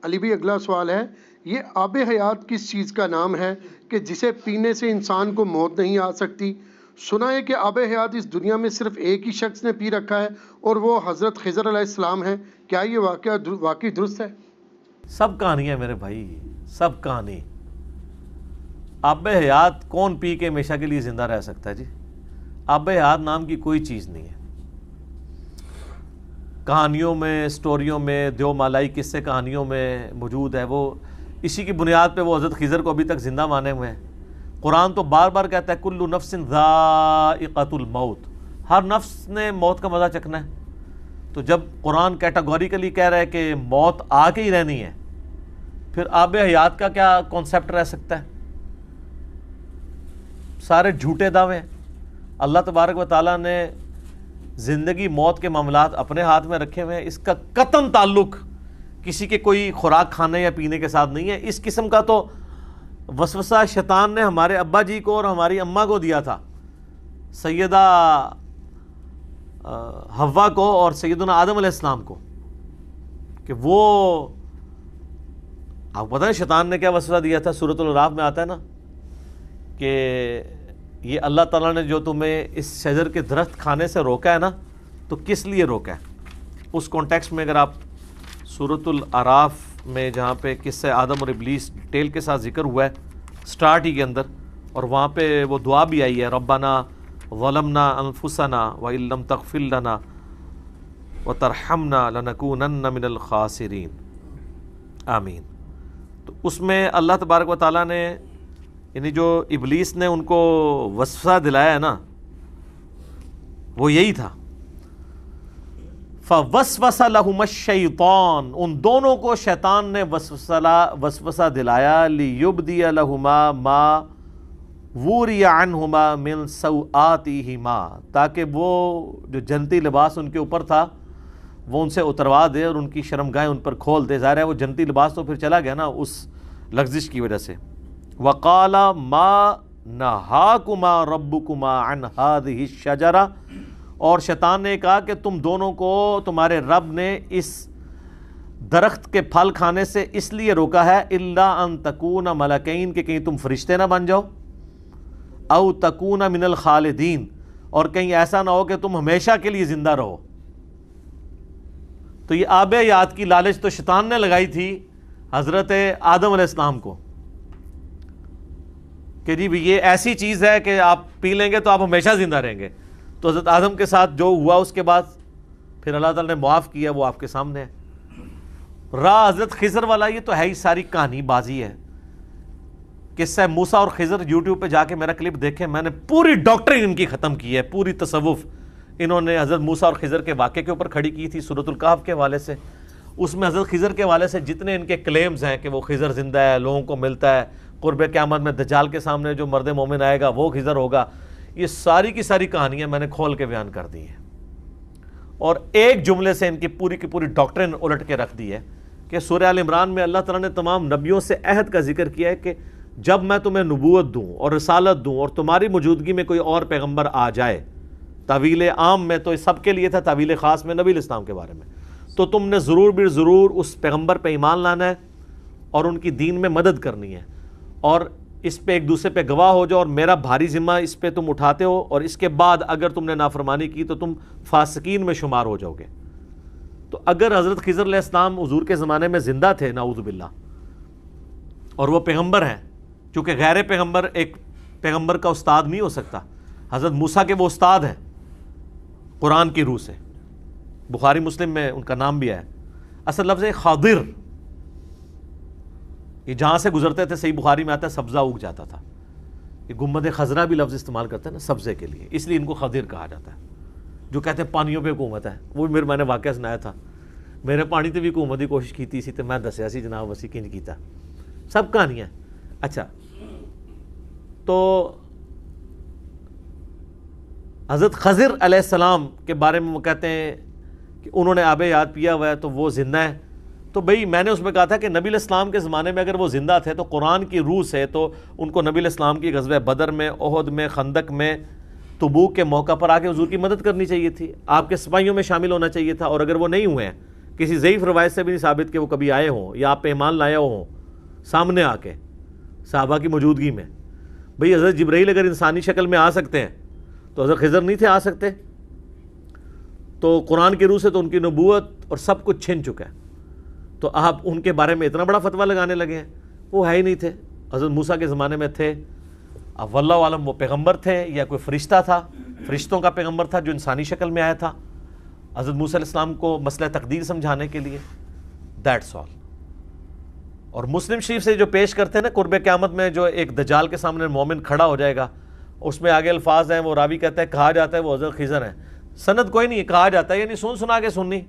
علی بھی اگلا سوال ہے، یہ آب حیات کس چیز کا نام ہے کہ جسے پینے سے انسان کو موت نہیں آ سکتی؟ سنا ہے کہ آب حیات اس دنیا میں صرف ایک ہی شخص نے پی رکھا ہے اور وہ حضرت خضر علیہ السلام ہے، کیا یہ واقعی درست ہے؟ سب کہانی ہے میرے بھائی، سب کہانی۔ آب حیات کون پی کے ہمیشہ کے لیے زندہ رہ سکتا ہے جی؟ آب حیات نام کی کوئی چیز نہیں ہے۔ کہانیوں میں، سٹوریوں میں، دیو مالائی قصے کہانیوں میں موجود ہے، وہ اسی کی بنیاد پہ وہ حضرت خضر کو ابھی تک زندہ مانے ہوئے ہیں۔ قرآن تو بار بار کہتا ہے کل نفس ذائقۃ الموت، ہر نفس نے موت کا مزہ چکھنا ہے۔ تو جب قرآن کیٹاگوریکلی کہہ رہا ہے کہ موت آ کے ہی رہنی ہے، پھر آب حیات کا کیا کانسیپٹ رہ سکتا ہے؟ سارے جھوٹے دعوے ہیں۔ اللہ تبارک و تعالیٰ نے زندگی موت کے معاملات اپنے ہاتھ میں رکھے ہوئے ہیں، اس کا قطعاً تعلق کسی کے کوئی خوراک کھانے یا پینے کے ساتھ نہیں ہے۔ اس قسم کا تو وسوسہ شیطان نے ہمارے ابا جی کو اور ہماری اماں کو دیا تھا، سیدہ حوا کو اور سیدنا آدم علیہ السلام کو، کہ وہ آپ کو پتہ ہے شیطان نے کیا وسوسہ دیا تھا؟ سورۃ الاعراف میں آتا ہے نا کہ یہ اللہ تعالیٰ نے جو تمہیں اس شجر کے درخت کھانے سے روکا ہے نا، تو کس لیے روکا ہے؟ اس کانٹیکسٹ میں اگر آپ سورۃ الاعراف میں جہاں پہ قصہ آدم اور ابلیس ڈیٹیل کے ساتھ ذکر ہوا ہے سٹارٹ ہی کے اندر، اور وہاں پہ وہ دعا بھی آئی ہے ربنا ظلمنا انفسنا وان لم تغفر لنا وترحمنا لنکونن من الخاسرین آمین۔ تو اس میں اللہ تبارک و تعالیٰ نے یعنی جو ابلیس نے ان کو وسوسہ دلایا ہے نا، وہ یہی تھا فوسوس لہما الشیطان، ان دونوں کو شیطان نے وسوسہ دلایا لیبدی لہما ما وری عنہما من سوآتہما، تاکہ وہ جو جنتی لباس ان کے اوپر تھا وہ ان سے اتروا دے اور ان کی شرمگاہیں ان پر کھول دے۔ ظاہر ہے وہ جنتی لباس تو پھر چلا گیا نا اس لغزش کی وجہ سے۔ وقال ما نہاکما ربکما عن ہذہ الشجرہ، اور شیطان نے کہا کہ تم دونوں کو تمہارے رب نے اس درخت کے پھل کھانے سے اس لیے روکا ہے الا ان تکون ملکین، کہ کہیں تم فرشتے نہ بن جاؤ، او تکون من الخالدین، اور کہیں ایسا نہ ہو کہ تم ہمیشہ کے لیے زندہ رہو۔ تو یہ آب حیات کی لالچ تو شیطان نے لگائی تھی حضرت آدم علیہ السلام کو کہ جی یہ ایسی چیز ہے کہ آپ پی لیں گے تو آپ ہمیشہ زندہ رہیں گے۔ تو حضرت آدم کے ساتھ جو ہوا اس کے بعد پھر اللہ تعالیٰ نے معاف کیا، وہ آپ کے سامنے ہے۔ راہ حضرت خضر والا یہ تو ہے ہی ساری کہانی بازی ہے۔ قصہ موسیٰ اور خضر یوٹیوب پہ جا کے میرا کلپ دیکھیں، میں نے پوری ڈاکٹرین ان کی ختم کی ہے، پوری تصوف انہوں نے حضرت موسیٰ اور خضر کے واقعے کے اوپر کھڑی کی تھی سورۃ الکہف کے حوالے سے۔ اس میں حضرت خضر کے حوالے سے جتنے ان کے کلیمز ہیں کہ وہ خضر زندہ ہے، لوگوں کو ملتا ہے، قرب قیامت میں دجال کے سامنے جو مرد مومن آئے گا وہ خضر ہوگا، یہ ساری کی ساری کہانیاں میں نے کھول کے بیان کر دی ہیں، اور ایک جملے سے ان کی پوری ڈاکٹرین الٹ کے رکھ دی ہے کہ سورہ آل عمران میں اللہ تعالیٰ نے تمام نبیوں سے عہد کا ذکر کیا ہے کہ جب میں تمہیں نبوت دوں اور رسالت دوں اور تمہاری موجودگی میں کوئی اور پیغمبر آ جائے، تعویل عام میں تو سب کے لیے تھا، تعویل خاص میں نبی الاسلام کے بارے میں، تو تم نے ضرور بھی ضرور اس پیغمبر پہ ایمان لانا ہے اور ان کی دین میں مدد کرنی ہے، اور اس پہ ایک دوسرے پہ گواہ ہو جاؤ، اور میرا بھاری ذمہ اس پہ تم اٹھاتے ہو، اور اس کے بعد اگر تم نے نافرمانی کی تو تم فاسقین میں شمار ہو جاؤ گے۔ تو اگر حضرت خضر علیہ السلام حضور کے زمانے میں زندہ تھے نعوذ باللہ، اور وہ پیغمبر ہیں، چونکہ غیر پیغمبر ایک پیغمبر کا استاد نہیں ہو سکتا، حضرت موسیٰ کے وہ استاد ہیں قرآن کی روح سے، بخاری مسلم میں ان کا نام بھی ہے، اصل لفظ ہے خاضر، یہ جہاں سے گزرتے تھے صحیح بخاری میں آتا ہے سبزہ اگ جاتا تھا، یہ گنبد خضرا بھی لفظ استعمال کرتے ہیں نا سبزے کے لیے، اس لیے ان کو خضر کہا جاتا ہے۔ جو کہتے ہیں پانیوں پہ حکومت ہے، وہ بھی میں نے واقعہ سنایا تھا، میرے پانی تے بھی حکومت کی کوشش کی سی تو میں دسیا سی جناب وسی کنج کیتا، سب کہانیاں۔ اچھا، تو حضرت خضر علیہ السلام کے بارے میں وہ کہتے ہیں کہ انہوں نے آب حیات پیا ہوا ہے تو وہ زندہ ہے، تو بھئی میں نے اس میں کہا تھا کہ نبی علیہ السلام کے زمانے میں اگر وہ زندہ تھے تو قرآن کی روح سے تو ان کو نبی علیہ السلام کی غزوہ بدر میں، احد میں، خندق میں، تبوک کے موقع پر آ کے حضور کی مدد کرنی چاہیے تھی، آپ کے سپاہیوں میں شامل ہونا چاہیے تھا، اور اگر وہ نہیں ہوئے ہیں کسی ضعیف روایت سے بھی نہیں ثابت کہ وہ کبھی آئے ہوں یا آپ پہ ایمان لائے ہوں سامنے آ کے صحابہ کی موجودگی میں. بھئی حضرت جبرائیل اگر انسانی شکل میں آ سکتے ہیں تو حضرت خضر نہیں تھے آ سکتے؟ تو قرآن کی روح سے تو ان کی نبوت اور سب کچھ چھن چکا ہے, تو آپ ان کے بارے میں اتنا بڑا فتویٰ لگانے لگے ہیں. وہ ہے ہی نہیں تھے. حضرت موسیٰ کے زمانے میں تھے, اب واللہ عالم وہ پیغمبر تھے یا کوئی فرشتہ تھا, فرشتوں کا پیغمبر تھا جو انسانی شکل میں آیا تھا حضرت موسیٰ علیہ السلام کو مسئلہ تقدیر سمجھانے کے لیے. That's all. اور مسلم شریف سے جو پیش کرتے ہیں نا قرب قیامت میں, جو ایک دجال کے سامنے مومن کھڑا ہو جائے گا, اس میں آگے الفاظ ہیں, وہ راوی کہتا ہے کہا جاتا ہے وہ حضرت خضر ہیں. سند کوئی نہیں, کہا جاتا ہے یعنی سن سنا کے سننی,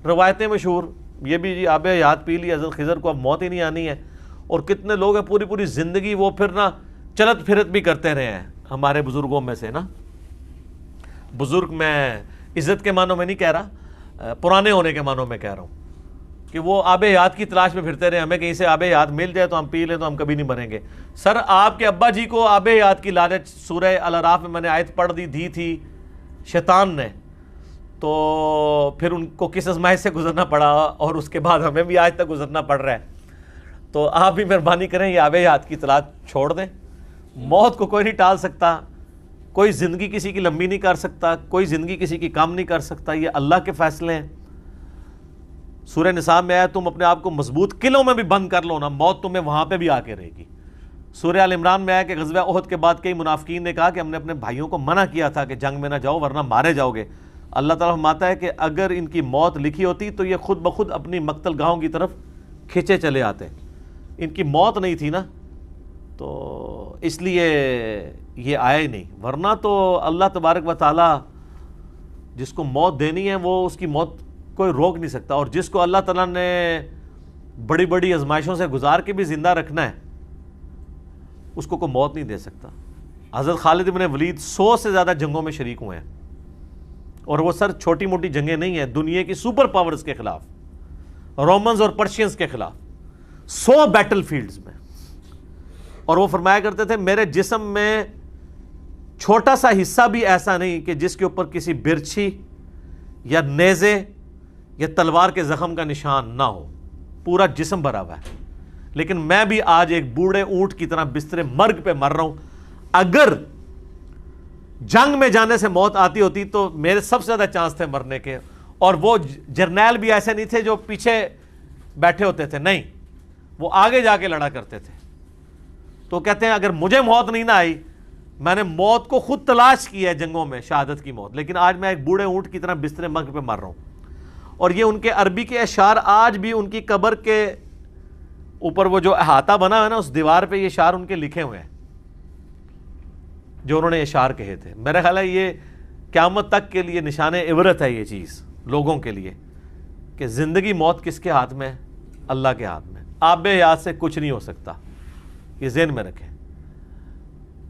روایتیں مشہور. یہ بھی جی آب حیات پی لی حضرت خضر کو, اب موت ہی نہیں آنی ہے. اور کتنے لوگ ہیں پوری پوری زندگی وہ پھر نا چلت پھرت بھی کرتے رہے ہیں ہمارے بزرگوں میں سے نا. بزرگ میں عزت کے معنوں میں نہیں کہہ رہا, پرانے ہونے کے معنوں میں کہہ رہا ہوں کہ وہ آب حیات کی تلاش میں پھرتے رہے. ہمیں کہیں سے آب حیات مل جائے تو ہم پی لیں تو ہم کبھی نہیں مریں گے. سر آپ کے ابا جی کو آب حیات کی لالچ سورہ الاعراف میں نے آیت پڑھ دی تھی شیطان نے, تو پھر ان کو کس آزمائش سے گزرنا پڑا اور اس کے بعد ہمیں بھی آج تک گزرنا پڑ رہا ہے. تو آپ بھی مہربانی کریں یہ آب حیات کی تلاش چھوڑ دیں. موت کو کوئی نہیں ٹال سکتا, کوئی زندگی کسی کی لمبی نہیں کر سکتا, کوئی زندگی کسی کی کم نہیں کر سکتا. یہ اللہ کے فیصلے ہیں. سورہ نساء میں آیا تم اپنے آپ کو مضبوط قلعوں میں بھی بند کر لو نا, موت تمہیں وہاں پہ بھی آ کے رہے گی. سورہ آل عمران میں آیا کہ غزوہ احد کے بعد کئی منافقین نے کہا کہ ہم نے اپنے بھائیوں کو منع کیا تھا کہ جنگ میں نہ جاؤ ورنہ مارے جاؤ گے. اللہ تعالیٰ فرماتا ہے کہ اگر ان کی موت لکھی ہوتی تو یہ خود بخود اپنی مقتل گاہوں کی طرف کھینچے چلے آتے. ان کی موت نہیں تھی نا, تو اس لیے یہ آئے نہیں. ورنہ تو اللہ تبارک و تعالیٰ جس کو موت دینی ہے وہ اس کی موت کوئی روک نہیں سکتا, اور جس کو اللہ تعالیٰ نے بڑی بڑی آزمائشوں سے گزار کے بھی زندہ رکھنا ہے اس کو کوئی موت نہیں دے سکتا. حضرت خالد بن ولید 100 سے زیادہ جنگوں میں شریک ہوئے ہیں, اور وہ سر چھوٹی موٹی جنگیں نہیں ہیں, دنیا کی سپر پاورز کے خلاف, رومنز اور پرشینز کے خلاف 100 بیٹل فیلڈز میں. اور وہ فرمایا کرتے تھے میرے جسم میں چھوٹا سا حصہ بھی ایسا نہیں کہ جس کے اوپر کسی برچھی یا نیزے یا تلوار کے زخم کا نشان نہ ہو, پورا جسم بھرا ہوا ہے. لیکن میں بھی آج ایک بوڑھے اونٹ کی طرح بستر مرگ پہ مر رہا ہوں. اگر جنگ میں جانے سے موت آتی ہوتی تو میرے سب سے زیادہ چانس تھے مرنے کے. اور وہ جرنیل بھی ایسے نہیں تھے جو پیچھے بیٹھے ہوتے تھے, نہیں, وہ آگے جا کے لڑا کرتے تھے. تو کہتے ہیں اگر مجھے موت نہیں نہ آئی, میں نے موت کو خود تلاش کی ہے جنگوں میں, شہادت کی موت, لیکن آج میں ایک بوڑھے اونٹ کی طرح بستر مرگ پہ مر رہا ہوں. اور یہ ان کے عربی کے اشعار آج بھی ان کی قبر کے اوپر وہ جو احاطہ بنا ہے نا اس دیوار پہ یہ اشعار ان کے لکھے ہوئے ہیں جو انہوں نے اشعار کہے تھے. میرا خیال ہے یہ قیامت تک کے لیے نشان عبرت ہے یہ چیز لوگوں کے لیے کہ زندگی موت کس کے ہاتھ میں؟ اللہ کے ہاتھ میں. آب حیات سے کچھ نہیں ہو سکتا, یہ ذہن میں رکھیں.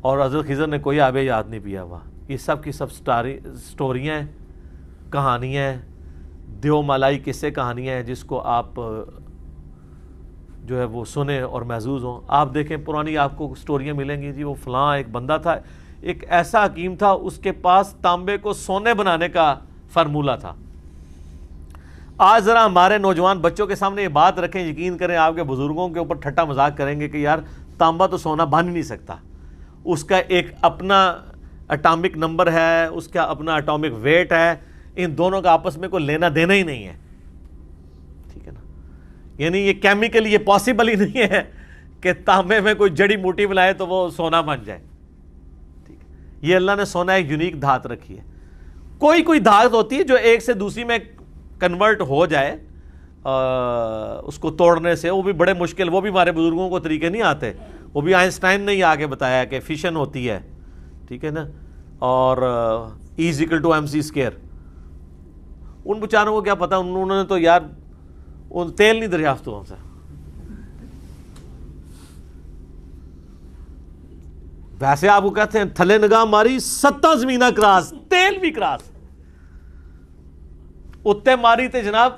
اور حضرت خضر نے کوئی آب حیات نہیں پیا ہوا. یہ سب کی سب سٹوریاں ہیں, کہانیاں ہیں, دیو مالائی قصے کہانیاں ہیں جس کو آپ جو ہے وہ سنیں اور محظوظ ہوں. آپ دیکھیں پرانی آپ کو سٹوریاں ملیں گی جی, وہ فلاں ایک بندہ تھا, ایک ایسا حکیم تھا, اس کے پاس تانبے کو سونے بنانے کا فارمولہ تھا. آج ذرا ہمارے نوجوان بچوں کے سامنے یہ بات رکھیں, یقین کریں آپ کے بزرگوں کے اوپر ٹھٹا مذاق کریں گے کہ یار تانبا تو سونا بن ہی نہیں سکتا, اس کا ایک اپنا اٹامک نمبر ہے, اس کا اپنا اٹامک ویٹ ہے, ان دونوں کا آپس میں کوئی لینا دینا ہی نہیں ہے. ٹھیک ہے نا, یعنی یہ کیمیکلی یہ پاسبل ہی نہیں ہے کہ تانبے میں کوئی جڑی موٹی ملائے تو وہ سونا بن جائے. ٹھیک ہے, یہ اللہ نے سونا ایک یونیک دھات رکھی ہے. کوئی دھات ہوتی ہے جو ایک سے دوسری میں کنورٹ ہو جائے اس کو توڑنے سے, وہ بھی بڑے مشکل, وہ بھی ہمارے بزرگوں کو طریقے نہیں آتے, وہ بھی آئنسٹائن نے ہی آگے بتایا کہ فیشن ہوتی ہے. ٹھیک ہے نا, اور E=mc². ان بیچاروں کو کیا پتا, انہوں نے تو یار تیل نہیں دریافت ہوا سے. ویسے آپ کو کہتے ہیں تھلے نگاہ ماری 7 زمینہ کراس, تیل بھی کراس, اتنے ماری تے جناب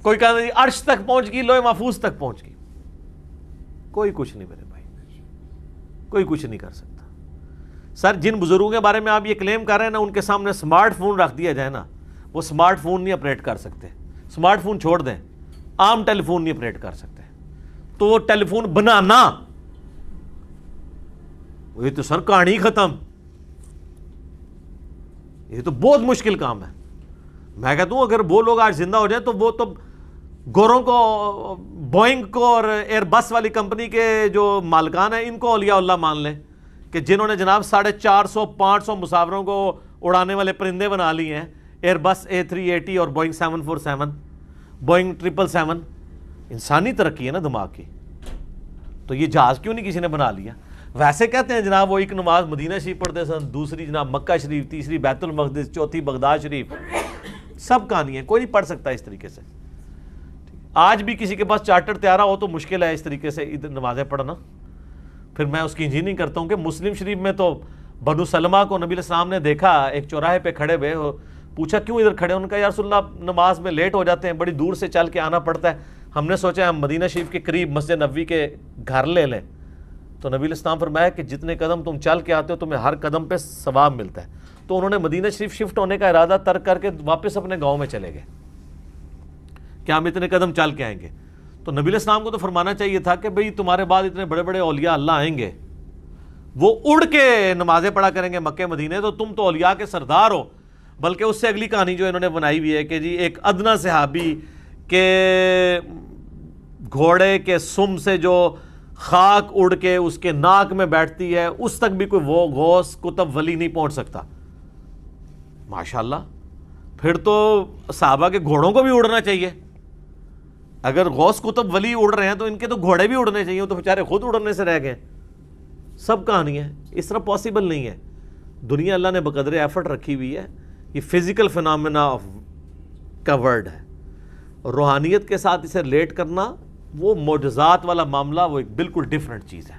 کوئی کہتا جی عرش تک پہنچ گئی, لوح محفوظ تک پہنچ گئی. کوئی کچھ نہیں میرے بھائی, کوئی کچھ نہیں کر سکتا. سر جن بزرگوں کے بارے میں آپ یہ کلیم کر رہے ہیں نا, ان کے سامنے سمارٹ فون رکھ دیا جائے نا, وہ سمارٹ فون نہیں آپریٹ کر سکتے. اسمارٹ فون چھوڑ دیں، عام ٹیلی فون نہیں آپریٹ کر سکتے، تو وہ ٹیلی فون بنانا، یہ تو سر کہانی ختم، یہ تو بہت مشکل کام ہے۔ میں کہتا ہوں اگر وہ لوگ آج زندہ ہو جائیں تو وہ تو گوروں کو، بوئنگ کو اور ایئر بس والی کمپنی کے جو مالکان ہیں ان کو اولیاء اللہ مان لیں، کہ جنہوں نے جناب 450-500 مسافروں کو اڑانے والے پرندے بنا لیے ہیں، ایئر بس A380 اور بوئنگ 747، بوئنگ 777۔ انسانی ترقی ہے نا دماغ کی، تو یہ جہاز کیوں نہیں کسی نے بنا لیا؟ ویسے کہتے ہیں جناب وہ ایک نماز مدینہ شریف پڑھتے سن، دوسری جناب مکہ شریف، تیسری بیت المقدس، چوتھی بغداد شریف، سب کہانی ہے، کوئی نہیں پڑھ سکتا اس طریقے سے۔ آج بھی کسی کے پاس چارٹر طیارہ ہو تو مشکل ہے اس طریقے سے نمازیں پڑھنا۔ پھر میں اس کی انجینئرنگ کرتا ہوں کہ مسلم شریف میں تو بنو سلمہ کو نبی علیہ السلام نے دیکھا ایک چوراہے پہ کھڑے ہوئے، پوچھا کیوں ادھر کھڑے؟ ان کا یا رسول اللہ نماز میں لیٹ ہو جاتے ہیں، بڑی دور سے چل کے آنا پڑتا ہے، ہم نے سوچا ہم مدینہ شریف کے قریب مسجد نبوی کے گھر لے لیں۔ تو نبی علیہ السلام فرمایا کہ جتنے قدم تم چل کے آتے ہو تمہیں ہر قدم پہ ثواب ملتا ہے۔ تو انہوں نے مدینہ شریف شفٹ ہونے کا ارادہ ترک کر کے واپس اپنے گاؤں میں چلے گئے کہ ہم اتنے قدم چل کے آئیں گے۔ تو نبی علیہ السلام کو تو فرمانا چاہیے تھا کہ بھئی تمہارے بعد اتنے بڑے بڑے اولیاء اللہ آئیں گے، وہ اڑ کے نمازیں پڑھا کریں گے مکہ مدینے، تو تم تو اولیاء کے سردار ہو۔ بلکہ اس سے اگلی کہانی جو انہوں نے بنائی ہوئی ہے کہ جی ایک ادنا صحابی کے گھوڑے کے سم سے جو خاک اڑ کے اس کے ناک میں بیٹھتی ہے اس تک بھی کوئی وہ غوث کتب ولی نہیں پہنچ سکتا۔ ماشاءاللہ، پھر تو صحابہ کے گھوڑوں کو بھی اڑنا چاہیے۔ اگر غوث کتب ولی اڑ رہے ہیں تو ان کے تو گھوڑے بھی اڑنے چاہیے، وہ تو بیچارے خود اڑنے سے رہ گئے۔ سب کہانی ہے، اس طرح پاسبل نہیں ہے۔ دنیا اللہ نے بقدر ایفرٹ رکھی ہوئی ہے، یہ فزیکل فینامنا کا ورڈ ہے، اور روحانیت کے ساتھ اسے ریلیٹ کرنا، وہ معجزات والا معاملہ، وہ ایک بالکل ڈیفرنٹ چیز ہے۔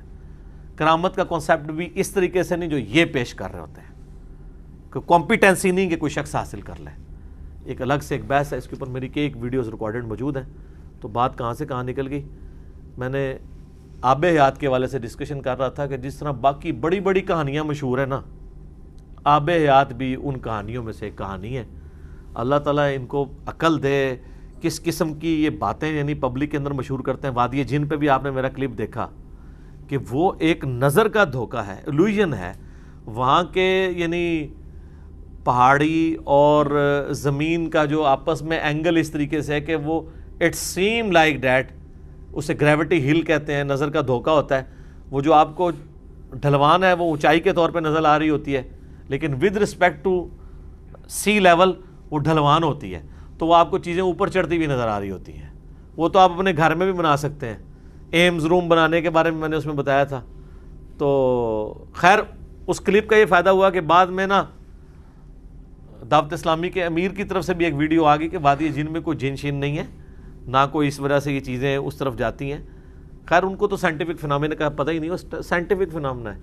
کرامت کا کانسیپٹ بھی اس طریقے سے نہیں جو یہ پیش کر رہے ہوتے ہیں، کہ کمپیٹنسی نہیں کہ کوئی شخص حاصل کر لے، ایک الگ سے ایک بحث ہے، اس کے اوپر میری کئی ایک ویڈیوز ریکارڈڈ موجود ہیں۔ تو بات کہاں سے کہاں نکل گئی؟ میں نے آب حیات کے حوالے سے ڈسکشن کر رہا تھا کہ جس طرح باقی بڑی بڑی کہانیاں مشہور ہیں نا، آب حیات بھی ان کہانیوں میں سے ایک کہانی ہے۔ اللہ تعالیٰ ان کو عقل دے، کس قسم کی یہ باتیں یعنی پبلک کے اندر مشہور کرتے ہیں۔ وادی جن پہ بھی آپ نے میرا کلپ دیکھا کہ وہ ایک نظر کا دھوکہ ہے، ایلوژن ہے، وہاں کے یعنی پہاڑی اور زمین کا جو آپس میں اینگل اس طریقے سے ہے کہ وہ اٹ سیم لائک دیٹ، اسے گریوٹی ہل کہتے ہیں، نظر کا دھوکہ ہوتا ہے۔ وہ جو آپ کو ڈھلوان ہے وہ اونچائی کے طور پہ نظر آ رہی ہوتی ہے، لیکن with respect to sea level وہ ڈھلوان ہوتی ہے، تو وہ آپ کو چیزیں اوپر چڑھتی ہوئی نظر آ رہی ہوتی ہیں۔ وہ تو آپ اپنے گھر میں بھی بنا سکتے ہیں، ایمز روم بنانے کے بارے میں نے اس میں بتایا تھا۔ تو خیر اس کلپ کا یہ فائدہ ہوا کہ بعد میں نا دعوت اسلامی کے امیر کی طرف سے بھی ایک ویڈیو آ گئی کہ وادی جن میں کوئی جن شین نہیں ہے، نہ کوئی اس وجہ سے یہ چیزیں اس طرف جاتی ہیں۔ خیر ان کو تو سائنٹیفک فنامنا کا پتہ ہی نہیں، وہ سائنٹیفک فنامنا ہے،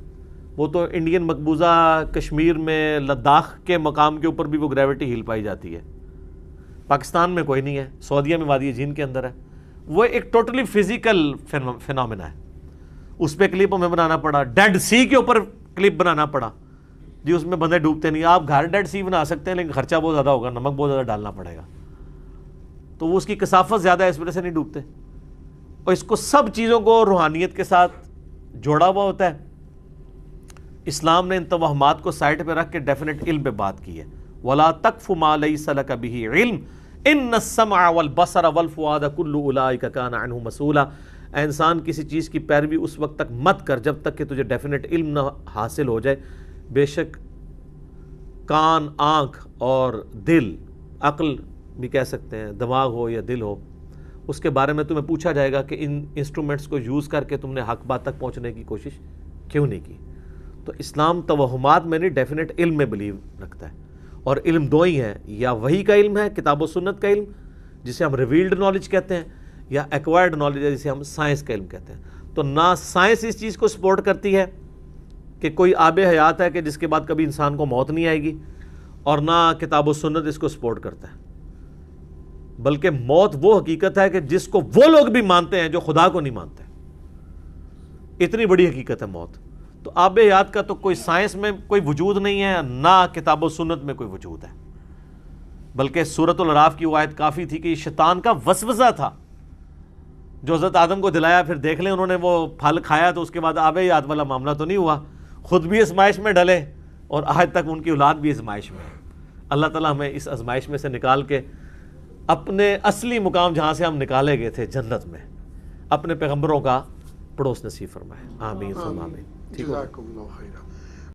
وہ تو انڈین مقبوضہ کشمیر میں لداخ کے مقام کے اوپر بھی وہ گریوٹی ہل پائی جاتی ہے، پاکستان میں کوئی نہیں ہے، سعودیہ میں وادی جن کے اندر ہے۔ وہ ایک ٹوٹلی فزیکل فنامنا ہے۔ اس پہ کلپ ہمیں بنانا پڑا، ڈیڈ سی کے اوپر کلپ بنانا پڑا جی، اس میں بندے ڈوبتے نہیں۔ آپ گھر ڈیڈ سی بنا سکتے ہیں لیکن خرچہ بہت زیادہ ہوگا، نمک بہت زیادہ ڈالنا پڑے گا، تو وہ اس کی کثافت زیادہ ہے، اس وجہ سے نہیں ڈوبتے۔ اور اس کو سب چیزوں کو روحانیت کے ساتھ جوڑا ہوا ہوتا ہے۔ اسلام نے ان توہمات کو سائٹ پہ رکھ کے ڈیفینیٹ علم پہ بات کی ہے۔ وَلَا تَقْفُ مَا لَيْسَ لَكَ بِهِ عِلْمٌ إِنَّ السَّمْعَ وَالْبَصَرَ وَالْفُؤَادَ كُلُّ أُولَٰئِكَ كَانَ عَنْهُ مَسْئُولًا۔ اے انسان کسی چیز کی پیروی اس وقت تک مت کر جب تک کہ تجھے ڈیفینیٹ علم نہ حاصل ہو جائے۔ بے شک کان، آنکھ اور دل، عقل بھی کہہ سکتے ہیں، دماغ ہو یا دل ہو، اس کے بارے میں تمہیں پوچھا جائے گا کہ ان انسٹرومنٹس کو یوز کر کے تم نے حق بات تک پہنچنے کی کوشش کیوں نہیں کی۔ تو اسلام توہمات میں نہیں، ڈیفینیٹ علم میں بلیو رکھتا ہے، اور علم دو ہی ہیں، یا وحی کا علم ہے، کتاب و سنت کا علم جسے ہم ریویلڈ نالج کہتے ہیں، یا ایکوائرڈ نالج ہے جسے ہم سائنس کا علم کہتے ہیں۔ تو نہ سائنس اس چیز کو سپورٹ کرتی ہے کہ کوئی آب حیات ہے کہ جس کے بعد کبھی انسان کو موت نہیں آئے گی، اور نہ کتاب و سنت اس کو سپورٹ کرتا ہے، بلکہ موت وہ حقیقت ہے کہ جس کو وہ لوگ بھی مانتے ہیں جو خدا کو نہیں مانتے۔ اتنی بڑی حقیقت ہے موت۔ تو آب حیات کا تو کوئی سائنس میں کوئی وجود نہیں ہے، نہ کتاب و سنت میں کوئی وجود ہے۔ بلکہ سورۃ الاعراف کی وہ آیت کافی تھی کہ یہ شیطان کا وسوسہ تھا جو حضرت آدم کو دلایا. پھر دیکھ لیں انہوں نے وہ پھل کھایا تو اس کے بعد آب حیات والا معاملہ تو نہیں ہوا, خود بھی آزمائش میں ڈلے اور آج تک ان کی اولاد بھی آزمائش میں ہے. اللہ تعالیٰ ہمیں اس آزمائش میں سے نکال کے اپنے اصلی مقام جہاں سے ہم نکالے گئے تھے جنت میں اپنے پیغمبروں کا پڑوس نصیب فرمائے. آمین ثم آمین. جزاکم اللہ خیرا.